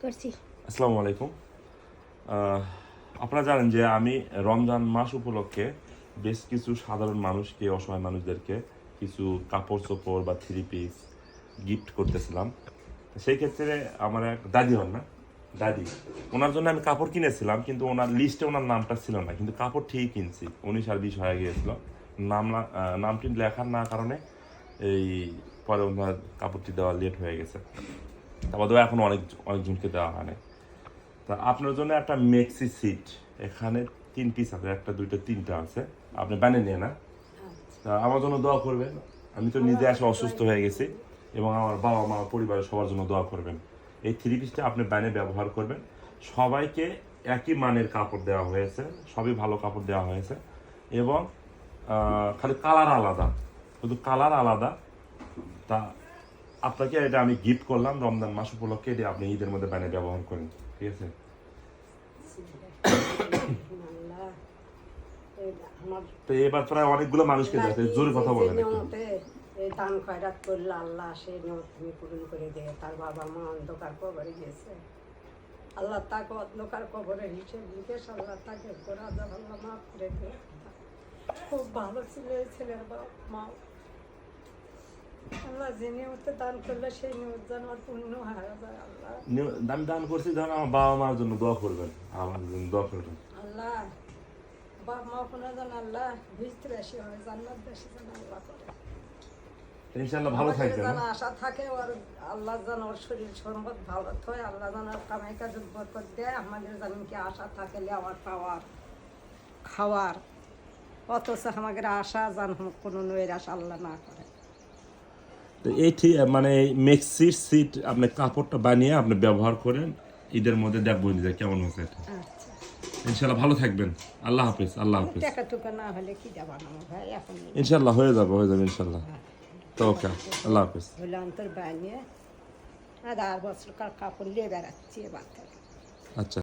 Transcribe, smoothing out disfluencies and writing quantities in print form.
করছি। আসসালামু আলাইকুম। আপনারা জানেন যে আমি রমজান মাস উপলক্ষে বেশ কিছু সাধারণ মানুষকে, অসহায় মানুষদেরকে কিছু কাপড় চোপড় বা থ্রি পিস গিফট করতেছিলাম। সেই ক্ষেত্রে আমার এক দাদি হন না, দাদি, ওনার জন্য আমি কাপড় কিনেছিলাম, কিন্তু ওনার লিস্টে ওনার নামটা ছিল না, কিন্তু কাপড় ঠিকই কিনছি। 19 আর 20 হয়ে গিয়েছিল, নামটি লেখার না কারণে এই পরে ওনার কাপড়টি দেওয়া লেট হয়ে গেছে। তারপর এখন অনেকজনকে দেওয়া হয় না। তা আপনার জন্য একটা মেক্সি সিট, এখানে 3 পিস আছে, 1 2 3 আছে, আপনি বানিয়ে নিয়ে না। তা আমার জন্য দোয়া করবেন। আমি তো নিজে আসলে অসুস্থ হয়ে গেছি, এবং আমার বাবা মা পরিবারের সবার জন্য দোয়া করবেন। এই 3 পিসটা আপনি বানিয়ে ব্যবহার করবেন। সবাইকে একই মানের কাপড় দেওয়া হয়েছে, সবই ভালো কাপড় দেওয়া হয়েছে, এবং খালি কালার আলাদা, শুধু কালার আলাদা। তা আপনাকে এটা আমি গিফট করলাম রমজান মাস উপলক্ষে, এটা আপনি ঈদের মধ্যে বানিয়ে ব্যবহার করেন, ঠিক আছে? তো এবার প্রায় অনেকগুলো মানুষকে দেখে, জোরে কথা বলেন একটু। এই দান খয়রাত করলে আল্লাহ সে নিয়ত তুমি পূরণ করে দেয়। তার বাবা মা অন্ধকার কবরে গেছে, আল্লাহ তাকে অন্ধকার কবরের হিসেব লিখে আল্লাহ তাকে গোড়া আল্লাহ মাফ করে দেয়। খুব ভালো ছিল এই ছেলের বাপ মা। আল্লাহ যে নিয়তে দান করলে সেই নিয়ত যেন আর পূর্ণ হয়ে যায়। আল্লাহ আমি দান করছি, ধরেন আমার বাবা মার জন্য দোয়া করবেন, আমার জন্য দোয়া করবেন। আল্লাহ বাপ মা কোনো যেন আল্লাহ ভিতরে বেশি হয়, জান্নাত বেশি যেন আল্লাহ করে। ইনশাআল্লাহ ভালো থাকবেন। যেন আশা থাকে ওর, আল্লাহ যেন ওর শরীর সম্পদ ভালো হয়, আল্লাহ যেন কামাই কাজ বরকত দেয়। আমাদের যেন কি আশা থাকে আমার পাওয়ার খাওয়ার, অথচ আমাদের আশা যেন কোনো নৈরাশ আল্লাহ না করে। তো এই মানে মেক্সির সিট আপনি কাপড়টা বানিয়ে আপনি ব্যবহার করেন, ঈদের মধ্যে দেখবো যে কেমন হয়েছে এটা। আচ্ছা ইনশাআল্লাহ ভালো থাকবেন। আল্লাহ হাফেজ। আল্লাহ হাফেজ। টাকা টুকা না হলে কি যাবানো ভাই এখন। ইনশাআল্লাহ হয়ে যাবে ইনশাআল্লাহ। তো ওকে, আল্লাহ হাফেজ। হলে অন্তর বানিয়ে আর 10 বছর কাপড় নিয়ে বেড়াচ্ছি এবার থেকে। আচ্ছা।